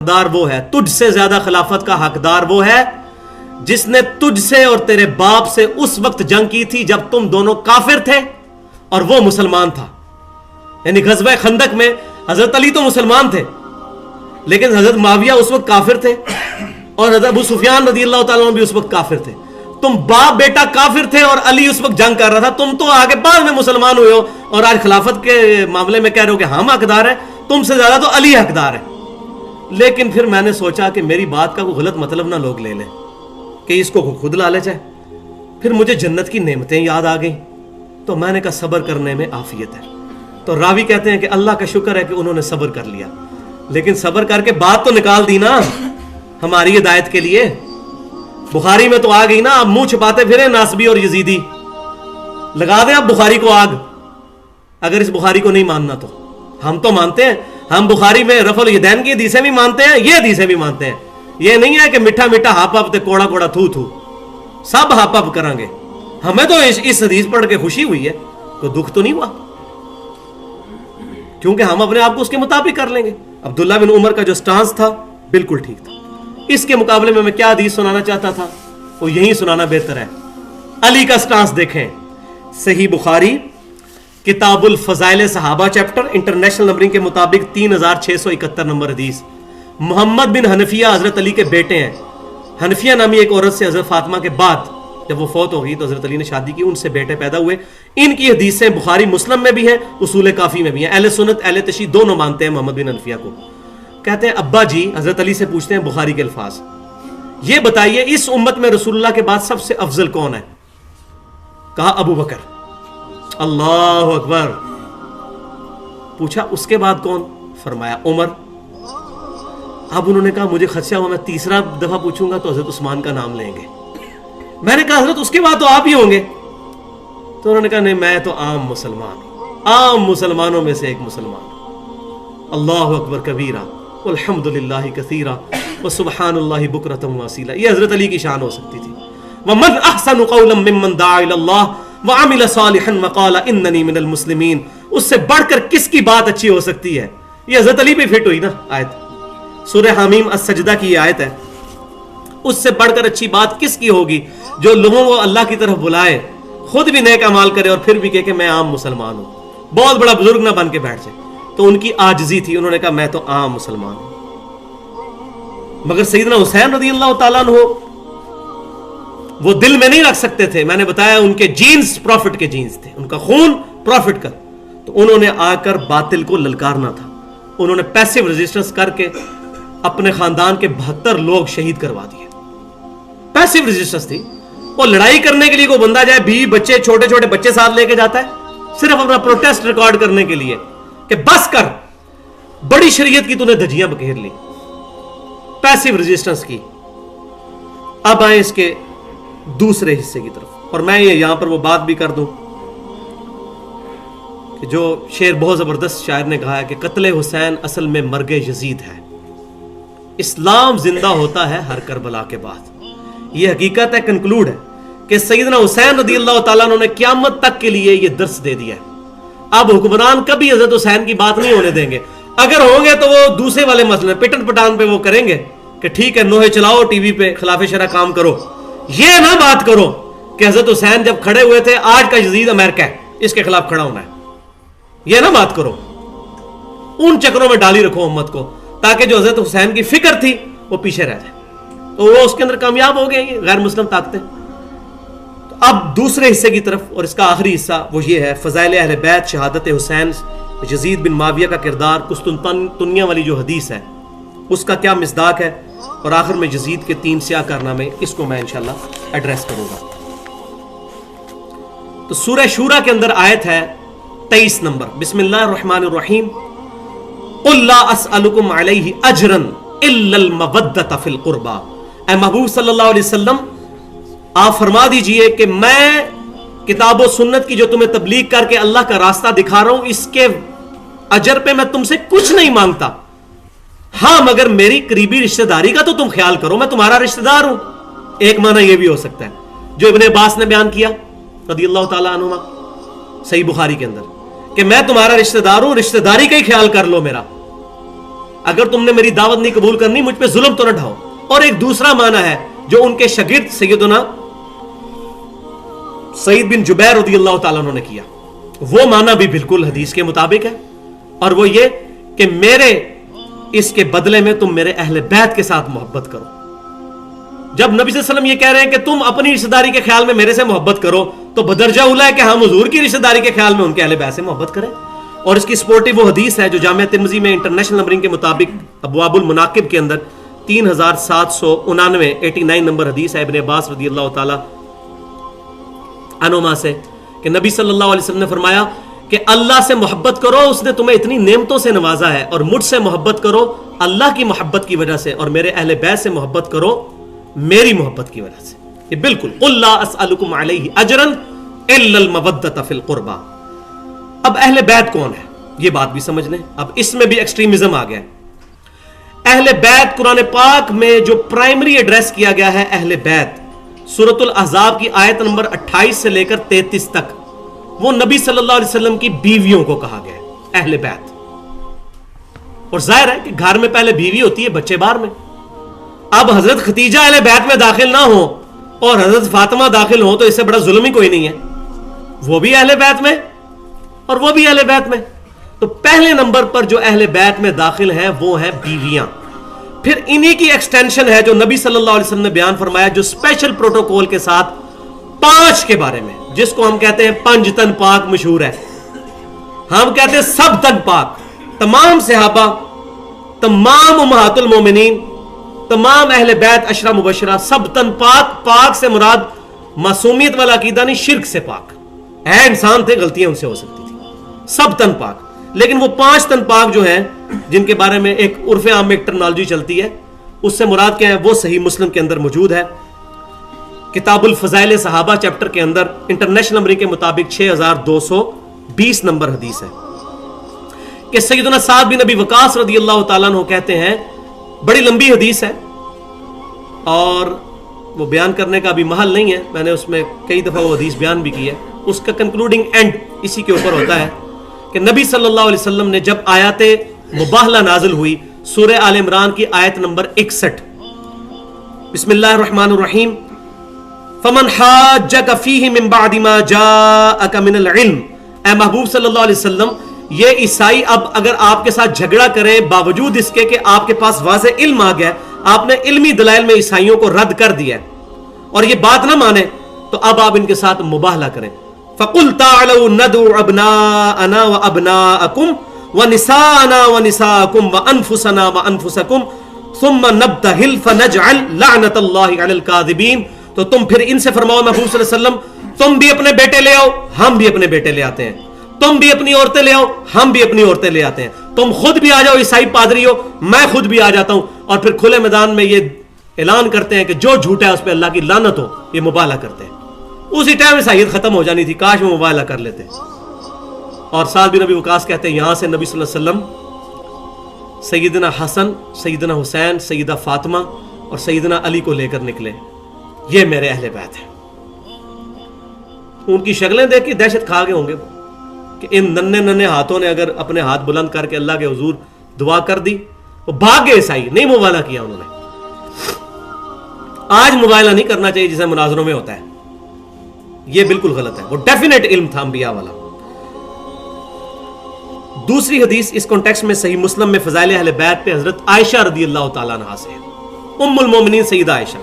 حقدار وہ ہے، تجھ سے زیادہ خلافت کا حقدار وہ ہے جس نے تجھ سے اور تیرے باپ سے اس وقت جنگ کی تھی جب تم دونوں کافر تھے اور وہ مسلمان تھا. یعنی غزوہ خندق میں حضرت علی تو مسلمان تھے لیکن حضرت معاویہ اس وقت کافر تھے اور حضرت ابو سفیان رضی اللہ تعالیٰ عنہ بھی اس وقت کافر تھے. تم باپ بیٹا کافر تھے اور علی اس وقت جنگ کر رہا تھا. تم تو آگے بعد میں مسلمان ہوئے ہو اور آج خلافت کے معاملے میں کہہ رہے ہو کہ ہم حقدار ہیں. تم سے زیادہ تو علی حقدار ہے. لیکن پھر میں نے سوچا کہ میری بات کا کوئی غلط مطلب نہ لوگ لے لیں کہ اس کو خود لالچ ہے. پھر مجھے جنت کی نعمتیں یاد آ گئیں تو میں نے کہا صبر کرنے میں عافیت ہے. تو راوی کہتے ہیں کہ اللہ کا شکر ہے کہ انہوں نے صبر کر لیا, لیکن صبر کر کے بات تو نکال دی نا ہماری ہدایت کے لیے. بخاری میں تو آ گئی نا. اب منہ چھپاتے پھرے ناسبی اور یزیدی, لگا دیں اب بخاری کو آگ اگر اس بخاری کو نہیں ماننا تو. ہم تو مانتے ہیں, ہم بخاری میں رفع الیدین کی حدیثیں بھی مانتے ہیں, یہ حدیثیں بھی مانتے ہیں. یہ نہیں ہے کہ میٹھا میٹھا ہاپ اپ تے کوڑا کوڑا تھو تھو, سب ہاپ اپ کریں گے. ہمیں تو اس حدیث پڑھ کے خوشی ہوئی ہے, کوئی دکھ تو نہیں ہوا کیونکہ ہم اپنے آپ کو اس کے مطابق کر لیں گے. عبداللہ بن عمر کا جو سٹانس تھا بالکل ٹھیک تھا. اس کے مقابلے میں کیا حدیث سنانا چاہتا تھا وہ یہی سنانا بہتر ہے. علی کا سٹانس دیکھیں, صحیح بخاری کتاب الفضائل صحابہ چیپٹر انٹرنیشنل نمبرنگ کے مطابق 3671 نمبر حدیث. محمد بن حنفیہ حضرت علی کے بیٹے ہیں. حنفیہ نامی ایک عورت سے حضرت فاطمہ کے بعد جب وہ فوت ہو گئی تو حضرت علی نے شادی کی, ان سے بیٹے پیدا ہوئے. ان کی حدیثیں بخاری مسلم میں بھی ہیں, اصول کافی میں بھی ہیں. اہل سنت اہل تشیع دونوں مانتے ہیں محمد بن حنفیہ کو. کہتے ہیں ابا جی حضرت علی سے پوچھتے ہیں بخاری کے الفاظ, یہ بتائیے اس امت میں رسول اللہ کے بعد سب سے افضل کون ہے؟ کہا ابو بکر. اللہ اکبر. پوچھا اس کے بعد کون؟ فرمایا عمر. اب انہوں نے کہا مجھے خدشہ ہوا میں تیسرا دفعہ پوچھوں گا تو حضرت عثمان کا نام لیں گے. میں نے کہا حضرت اس کے بعد تو آپ ہی ہوں گے. تو انہوں نے کہا نہیں میں تو عام مسلمان ہوں, عام مسلمانوں میں سے ایک مسلمان ہوں. اللہ اکبر کبیرہ والحمد للہ کثیرہ وسبحان اللہ بکرۃ واصیلہ. یہ حضرت علی کی شان ہو سکتی تھی. ومن احسن قولا ممن دعا الی اللہ وعمل صالحا وقال اننی من المسلمین. اس سے بڑھ کر کس کی بات اچھی ہو سکتی ہے؟ یہ حضرت علی پہ فٹ ہوئی نا آیت. سورہ حمیم السجدہ کی یہ آیت ہے. اس سے بڑھ کر اچھی بات کس کی ہوگی جو لوگوں کو اللہ کی طرف بلائے, خود بھی نیک اعمال کرے اور پھر بھی کہے کہ میں عام مسلمان ہوں. بہت بڑا بزرگ نہ بن کے بیٹھ جائے. تو ان کی عاجزی تھی, انہوں نے کہا میں تو عام مسلمان ہوں. مگر سیدنا حسین رضی اللہ تعالیٰ عنہ وہ دل میں نہیں رکھ سکتے تھے. میں نے بتایا ان کے جینز پروفٹ کے جینز تھے, ان کا خون پروفٹ کا. تو انہوں نے آ کر باطل کو للکارنا تھا. انہوں نے پیسیو ریزسٹنس کر کے اپنے خاندان کے 72 لوگ شہید کروا دیے. پیسیو ریزسٹنس تھی. وہ لڑائی کرنے کے لیے کوئی بندہ جائے, بیوی بچے چھوٹے چھوٹے بچے ساتھ لے کے جاتا ہے صرف اپنا پروٹیسٹ ریکارڈ کرنے کے لیے کہ بس کر, بڑی شریعت کی تو نے دھجیاں بکھیر لی. پیسیو ریزسٹنس کی. اب آئیں اس کے دوسرے حصے کی طرف, اور میں یہاں پر وہ بات بھی کر دوں کہ جو شعر بہت زبردست شاعر نے کہا ہے کہ قتل حسین اصل میں مرگ یزید ہے, اسلام زندہ ہوتا ہے ہر کربلا کے بعد. یہ حقیقت ہے, کنکلوڈ ہے کہ سیدنا حسین رضی اللہ تعالیٰ عنہ نے قیامت تک کے لیے یہ درس دے دیا ہے. اب حکمران کبھی حضرت حسین کی بات نہیں ہونے دیں گے. اگر ہوں گے تو وہ دوسرے والے مسئلے پٹن پٹان پہ وہ کریں گے کہ ٹھیک ہے نوحے چلاؤ ٹی وی پہ, خلاف شرع کام کرو. یہ نہ بات کرو کہ حضرت حسین جب کھڑے ہوئے تھے آج کا یزید امریکہ ہے, اس کے خلاف کھڑا ہونا ہے. یہ نہ بات کرو. ان چکروں میں ڈالی رکھو امت کو تاکہ جو حضرت حسین کی فکر تھی وہ پیچھے رہ جائے. تو وہ اس کے اندر کامیاب ہو گئے غیر مسلم طاقتیں. تو اب دوسرے حصے کی طرف, اور اس کا آخری حصہ وہ یہ ہے فضائل اہل بیت, شہادت حسین, یزید بن معاویہ کا کردار, قسطنطنیہ والی جو حدیث ہے اس کا کیا مصداق ہے, اور آخر میں یزید کے 3 سیاہ کارنامے. اس کو میں انشاءاللہ ایڈریس کروں گا. تو سورہ شورا کے اندر آیت ہے 23 نمبر, بسم اللہ الرحمن الرحیم. قل لا اسألکم علیہ اجرا الا المودۃ فی القربى. اے محبوب صلی اللہ علیہ وسلم آپ فرما دیجئے کہ میں کتاب و سنت کی جو تمہیں تبلیغ کر کے اللہ کا راستہ دکھا رہا ہوں اس کے اجر پہ میں تم سے کچھ نہیں مانگتا. ہاں مگر میری قریبی رشتہ داری کا تو تم خیال کرو, میں تمہارا رشتہ دار ہوں. ایک معنی یہ بھی ہو سکتا ہے جو ابن عباس نے بیان کیا رضی اللہ تعالیٰ عنہما صحیح بخاری کے اندر کہ میں تمہارا رشتہ دار ہوں, رشتہ داری کا ہی خیال کر لو میرا. اگر تم نے میری دعوت نہیں قبول کرنی مجھ پہ ظلم تو نہ ڈھاؤ. اور ایک دوسرا معنی ہے جو ان کے شاگرد سیدنا سعید بن جبیر رضی اللہ تعالیٰ عنہ نے کیا, وہ معنی بھی بالکل حدیث کے مطابق ہے, اور وہ یہ کہ میرے اس کے بدلے میں تم میرے اہل بیت کے ساتھ محبت کرو. جب نبی صلی اللہ علیہ وسلم یہ کہہ رہے ہیں کہ تم اپنی رشتہ داری کے خیال میں میرے سے محبت کرو, تو بدرجہ اولا ہے کہ ہم حضور کی رشتہ داری کے خیال میں ان کے اہل بیت سے محبت کریں. اور اس کی سپورٹیو وہ حدیث ہے جو جامعہ ترمذی میں انٹرنیشنل نمبرنگ کے مطابق ابواب المناقب کے اندر 3799 89 نمبر حدیث ہے ابن عباس رضی اللہ تعالی عنہما سے, کہ نبی صلی اللہ علیہ وسلم نے فرمایا کہ اللہ سے محبت کرو, اس نے تمہیں اتنی نعمتوں سے نوازا ہے, اور مجھ سے محبت کرو اللہ کی محبت کی وجہ سے, اور میرے اہل بیت سے محبت کرو میری محبت کی وجہ سے. یہ بالکل قل لا اسألکم علیہ اجرا الا المودۃ فی القربى. اب اہل بیت کون ہے یہ بات بھی سمجھ لیں. اب اس میں بھی ایکسٹریمزم آ گیا. اہل بیت قرآن پاک میں جو پرائمری ایڈریس کیا گیا ہے اہل بیت, سورۃ الاحزاب کی آیت نمبر 28 سے لے کر 33 تک, وہ نبی صلی اللہ علیہ وسلم کی بیویوں کو کہا گیا ہے اہل بیت. اور ظاہر ہے کہ گھر میں پہلے بیوی ہوتی ہے, بچے باہر میں. اب حضرت ختیجہ اہل بیت میں داخل نہ ہو اور حضرت فاطمہ داخل ہو تو اس سے بڑا ظلم ہی کوئی نہیں ہے. وہ بھی اہل بیت میں اور وہ بھی اہل بیت میں. تو پہلے نمبر پر جو اہل بیت میں داخل ہیں وہ ہیں بیویاں. پھر انہی کی ایکسٹینشن ہے جو نبی صلی اللہ علیہ وسلم نے بیان فرمایا, جو اسپیشل پروٹوکول کے ساتھ 5 کے بارے میں, جس کو ہم کہتے ہیں 5 تن پاک مشہور ہے. ہم کہتے ہیں سب تن پاک, تمام صحابہ, تمام امہات المومنین, تمام اہل بیت عشرہ مبشرہ, سب تن پاک. پاک سے مراد معصومیت والا عقیدہ نہیں, شرک سے پاک ہے. انسان تھے, غلطیاں ان سے ہو سکتی تھی, سب تن پاک. لیکن وہ 5 تن پاک جو ہیں جن کے بارے میں ایک عرف عام میں ایک ٹرمنالوجی چلتی ہے, اس سے مراد کیا ہے وہ صحیح مسلم کے اندر موجود ہے. کتاب الفضائل صحابہ چیپٹر کے اندر انٹرنیشنل نمبر کے مطابق 6220 نمبر حدیث ہے کہ سیدنا سعد بن ابی وقاص رضی اللہ تعالیٰ عنہ کہتے ہیں, بڑی لمبی حدیث ہے اور وہ بیان کرنے کا بھی محل نہیں ہے, میں نے اس میں کئی دفعہ وہ حدیث بیان بھی کی ہے. اس کا کنکلوڈنگ اینڈ اسی کے اوپر ہوتا ہے کہ نبی صلی اللہ علیہ وسلم نے جب آیات مباہلہ نازل ہوئی, سورہ آل عمران کی آیت نمبر 61, بسم اللہ الرحمن الرحیم, فمن حاجک فیہ من بعد ما جاءک من العلم. اے محبوب صلی اللہ علیہ وسلم, یہ عیسائی اب اگر آپ کے ساتھ جھگڑا کرے باوجود اس کے کہ آپ کے پاس واضح علم آ گیا, آپ نے علمی دلائل میں عیسائیوں کو رد کر دیا اور یہ بات نہ مانے, تو اب آپ ان کے ساتھ مباہلہ کریں. فَقُلْ تَعْلَوْا نَدْعُ أَبْنَاءَنَا وَأَبْنَاءَكُمْ وَنِسَاءَنَا وَنِسَاءَكُمْ وَأَنفُسَنَا وَأَنفُسَكُمْ ثُمَّ نَبْتَهِلْ فَنَجْعَلْ لَعْنَةَ اللَّهِ عَلَى الْكَاذِبِينَ. تو تم پھر ان سے فرماؤ محبوب صلی اللہ علیہ وسلم, تم بھی اپنے بیٹے لے آؤ, ہم بھی اپنے بیٹے لے آتے ہیں, تم بھی اپنی عورتیں لے آؤ, ہم بھی اپنی عورتیں لے آتے ہیں, تم خود بھی آ جاؤ عیسائی پادری ہو, میں خود بھی آ جاتا ہوں, اور پھر کھلے میدان میں یہ اعلان کرتے ہیں کہ جو جھوٹا ہے اس پہ اللہ کی لعنت ہو. یہ مبالغہ کرتے ہیں. اسی ٹائم عیسائیت ختم ہو جانی تھی, کاش میں مبالغہ کر لیتے. اور سعد بن ابی وقاص کہتے ہیں یہاں سے نبی صلی اللہ علیہ وسلم سیدنا حسن, سیدنا حسین, سیدہ فاطمہ اور سیدنا علی کو لے کر نکلے, یہ میرے اہل بیت ہیں. ان کی شکلیں دیکھ کے دہشت کھا گئے ہوں گے کہ ان ننھے ننھے ہاتھوں نے اگر اپنے ہاتھ بلند کر کے اللہ کے حضور دعا کر دی, وہ بھاگ گئے عیسائی, نہیں مبالغہ کیا انہوں نے. آج مبالغہ نہیں کرنا چاہیے جیسے مناظروں میں ہوتا ہے, یہ بالکل غلط ہے. وہ ڈیفینیٹ علم تھا انبیاء والا. دوسری حدیث اس کانٹیکسٹ میں صحیح مسلم میں فضائل اہل بیت پہ حضرت عائشہ رضی اللہ تعالیٰ عنہا سے, ام المومنین سیدہ عائشہ.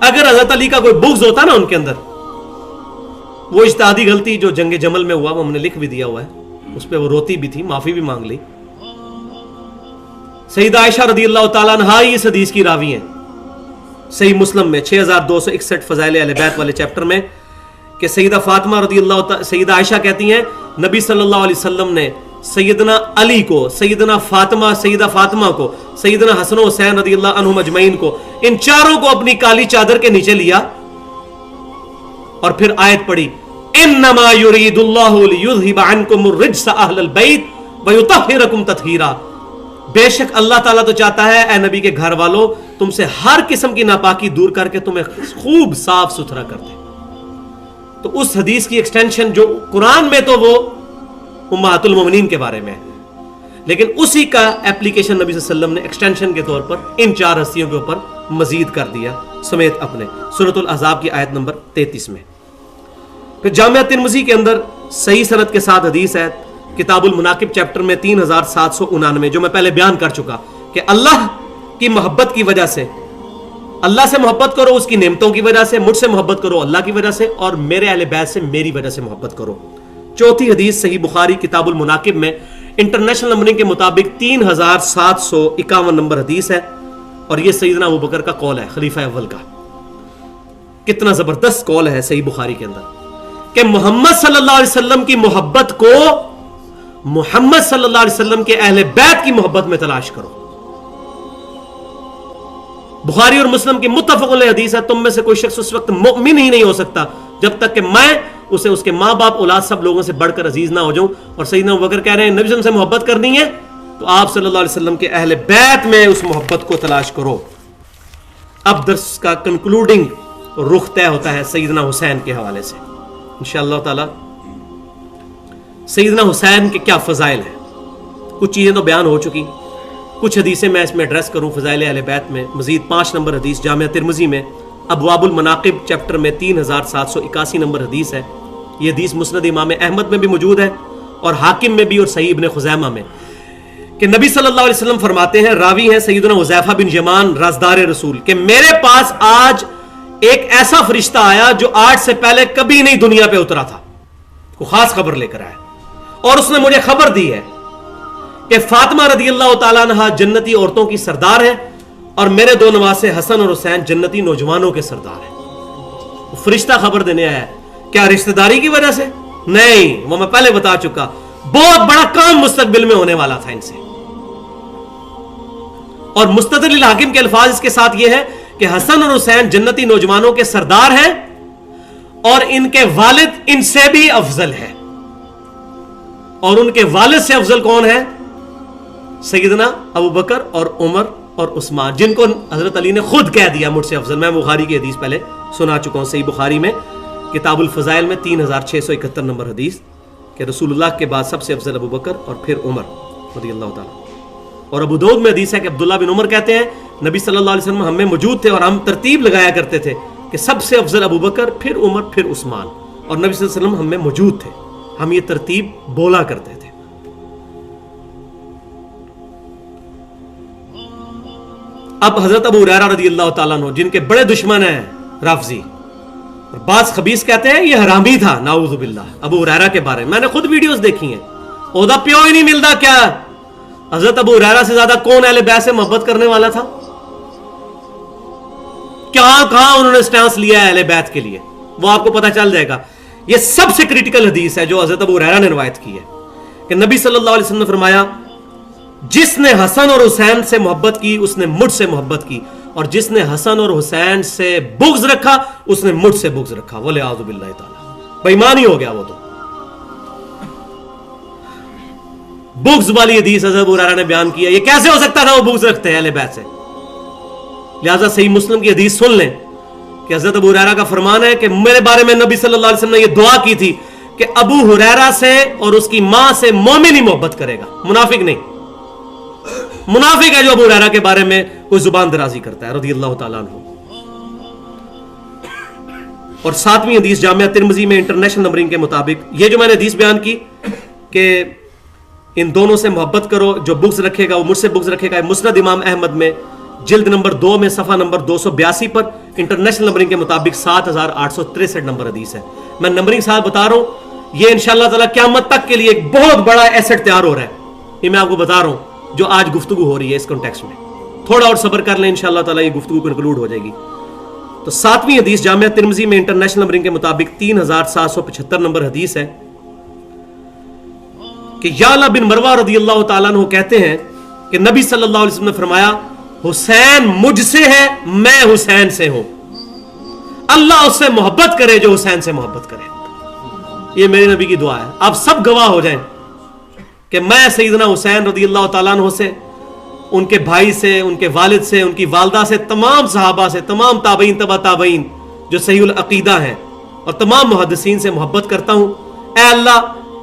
اگر حضرت علی کا کوئی بغض ہوتا نا ان کے اندر, وہ اجتہادی غلطی جو جنگ جمل میں ہوا وہ ہم نے لکھ بھی دیا ہوا ہے, اس پہ وہ روتی بھی تھی, معافی بھی مانگ لی. سیدہ عائشہ رضی اللہ تعالیٰ عنہا اس حدیث کی راوی ہیں صحیح مسلم میں 6261 فضائل اہل بیت والے چیپٹر میں, کہ سیدہ فاطمہ رضی اللہ تعالیٰ, سیدہ عائشہ کہتی ہیں نبی صلی اللہ علیہ وسلم نے سیدنا علی کو, سیدہ فاطمہ کو, سیدنا حسن و حسین رضی اللہ عنہم اجمعین کو, ان چاروں کو اپنی کالی چادر کے نیچے لیا اور پھر آیت پڑھی, انما یرید اللہ لیذھب عنکم الرجس اہل البیت ویطہرکم تطہیرا. بے شک اللہ تعالیٰ تو چاہتا ہے اے نبی کے گھر والوں تم سے ہر قسم کی ناپاکی دور کر کے تمہیں خوب صاف ستھرا کر دے. تو اس حدیث کی ایکسٹینشن جو قرآن میں تو وہ امہات المومنین کے بارے میں ہے, لیکن اسی کا ایپلیکیشن نبی صلی اللہ علیہ وسلم نے ایکسٹینشن کے طور پر ان 4 ہستیوں کے اوپر مزید کر دیا سمیت اپنے سورۃ الاحزاب کی آیت نمبر 33 میں. پھر جامعہ ترمذی کے اندر صحیح سند کے ساتھ حدیث ہے کتاب المناقب چیپٹر میں 3799 جو میں پہلے بیان کر چکا کہ اللہ کی محبت کی وجہ سے اللہ سے محبت کرو اس کی نعمتوں کی وجہ سے, مجھ سے محبت کرو اللہ کی وجہ سے, اور میرے اہل بیت سے میری وجہ سے محبت کرو. چوتھی حدیث صحیح بخاری کتاب المناقب میں انٹرنیشنل نمبرنگ کے مطابق 3751 نمبر حدیث ہے, اور یہ سیدنا ابو بکر کا قول ہے خلیفہ اول کا. کتنا زبردست قول ہے صحیح بخاری کے اندر کہ محمد صلی اللہ علیہ وسلم کی محبت کو محمد صلی اللہ علیہ وسلم کے اہل بیت کی محبت میں تلاش کرو. بخاری اور مسلم کی متفق علیہ حدیث ہے, تم میں سے کوئی شخص اس وقت مؤمن ہی نہیں ہو سکتا جب تک کہ میں اسے اس کے ماں باپ اولاد سب لوگوں سے بڑھ کر عزیز نہ ہو جاؤں. اور سیدنا ابوبکر کہہ رہے ہیں نبی صلی اللہ علیہ وسلم سے محبت کرنی ہے تو آپ صلی اللہ علیہ وسلم کے اہل بیت میں اس محبت کو تلاش کرو. اب درس کا کنکلوڈنگ رخ طے ہوتا ہے سیدنا حسین کے حوالے سے انشاءاللہ تعالی. سیدنا حسین کے کیا فضائل ہیں, کچھ چیزیں تو بیان ہو چکی, کچھ حدیثیں میں اس میں ایڈریس کروں فضائل اہل بیت میں. مزید 5 نمبر حدیث جامعہ ترمذی میں ابواب المناقب چیپٹر میں 3781 نمبر حدیث ہے. یہ حدیث مسند امام احمد میں بھی موجود ہے اور حاکم میں بھی اور صحیح ابن خزیمہ میں کہ نبی صلی اللہ علیہ وسلم فرماتے ہیں, راوی ہیں سیدنا حذیفہ بن یمان رازدار رسول, کہ میرے پاس آج ایک ایسا فرشتہ آیا جو آج سے پہلے کبھی نہیں دنیا پہ اترا تھا, کوئی خاص خبر لے کر آیا, اور اس نے مجھے خبر دی ہے کہ فاطمہ رضی اللہ تعالیٰ عنہا جنتی عورتوں کی سردار ہے اور میرے 2 نواسے حسن اور حسین جنتی نوجوانوں کے سردار ہیں. فرشتہ خبر دینے آیا ہے, کیا رشتہ داری کی وجہ سے؟ نہیں, وہ میں پہلے بتا چکا, بہت بڑا کام مستقبل میں ہونے والا تھا ان سے. اور مستدل الحاکم کے الفاظ اس کے ساتھ یہ ہے کہ حسن اور حسین جنتی نوجوانوں کے سردار ہیں اور ان کے والد ان سے بھی افضل ہے. اور ان کے والد سے افضل کون ہے؟ سیدنا ابو بکر اور عمر اور عثمان, جن کو حضرت علی نے خود کہہ دیا مجھ سے افضل. میں بخاری کی حدیث پہلے سنا چکا ہوں صحیح بخاری میں کتاب الفضائل میں 3671 نمبر حدیث کہ رسول اللہ کے بعد سب سے افضل ابو بکر اور پھر عمر رضی اللہ تعالیٰ. اور ابو داؤد میں حدیث ہے کہ عبداللہ بن عمر کہتے ہیں نبی صلی اللہ علیہ وسلم ہم میں موجود تھے اور ہم ترتیب لگایا کرتے تھے کہ سب سے افضل ابو بکر پھر عمر پھر عثمان, اور نبی صلی اللہ علیہ وسلم ہم میں موجود تھے, ہم یہ ترتیب بولا کرتے تھے. اب حضرت ابو ہریرہ رضی اللہ تعالیٰ عنہ جن کے بڑے دشمن ہیں رافضی, اور بعض خبیث کہتے ہیں یہ حرامی تھا نعوذ باللہ ابو ہریرہ کے بارے میں, میں نے خود ویڈیوز دیکھی ہیں, عہدہ پیو ہی نہیں ملتا کیا. حضرت ابو ہریرہ سے زیادہ کون اہل بیت سے محبت کرنے والا تھا؟ کہاں انہوں نے سٹانس لیا ہے اہل بیت کے لیے, وہ آپ کو پتہ چل جائے گا. یہ سب سے کریٹیکل حدیث ہے جو حضرت ابو ہریرہ نے روایت کی ہے کہ نبی صلی اللہ علیہ وسلم نے فرمایا جس نے حسن اور حسین سے محبت کی اس نے مجھ سے محبت کی, اور جس نے حسن اور حسین سے بغض رکھا اس نے مجھ سے بغض رکھا. وَلِعَاذُ بِاللَّهِ تعالیٰ, بے ایمان ہی ہو گیا وہ تو. بغض والی حدیث حضرت ابو ہریرہ نے بیان کیا, یہ کیسے ہو سکتا تھا وہ بغض رکھتے ہیں اہل بیت سے؟ لہذا صحیح مسلم کی حدیث سن لیں کہ حضرت ابو ہریرہ کا فرمان ہے کہ میرے بارے میں نبی صلی اللہ علیہ وسلم نے یہ دعا کی تھی کہ ابو ہریرہ سے اور اس کی ماں سے مومن ہی محبت کرے گا, منافق نہیں. منافق ہے جو ابو ہریرہ کے بارے میں کوئی زبان درازی کرتا ہے رضی اللہ تعالیٰ عنہ. اور 7ویں حدیث جامعہ ترمذی میں انٹرنیشنل نمبرنگ کے مطابق یہ جو میں نے حدیث بیان کی کہ ان دونوں سے محبت کرو, جو بغض رکھے گا وہ مجھ سے بغض رکھے گا, مسند امام احمد میں جلد نمبر 2 میں صفحہ نمبر 282 پر انٹرنیشنل نمبرنگ کے مطابق 7863 نمبر حدیث ہے. میں نمبرنگ صاحب بتا رہا ہوں, یہ انشاءاللہ تعالی قیامت تک کے لیے ایک بہت بڑا ایسٹ تیار ہو رہا ہے. یہ میں آپ کو بتا رہا ہوں جو آج گفتگو ہو رہی ہے اس کانٹیکسٹ میں. تھوڑا اور صبر کر لیں انشاءاللہ تعالی یہ گفتگو کنکلوڈ ہو جائے گی. تو 7ویں حدیث جامعہ ترمذی میں انٹرنیشنل نمبرنگ کے مطابق 3775 نمبر حدیث ہے کہ یعلا بن مروہ رضی اللہ تعالیٰ عنہ کہتے ہیں کہ نبی صلی اللہ علیہ وسلم نے فرمایا حسین مجھ سے ہے, میں حسین سے ہوں, اللہ اس سے محبت کرے جو حسین سے محبت کرے. یہ میرے نبی کی دعا ہے, آپ سب گواہ ہو جائیں کہ میں سیدنا حسین رضی اللہ تعالیٰ عنہ سے, ان کے بھائی سے, ان کے والد سے, ان کی والدہ سے, تمام صحابہ سے, تمام تابعین تبع تابعین جو صحیح العقیدہ ہیں اور تمام محدثین سے محبت کرتا ہوں. اے اللہ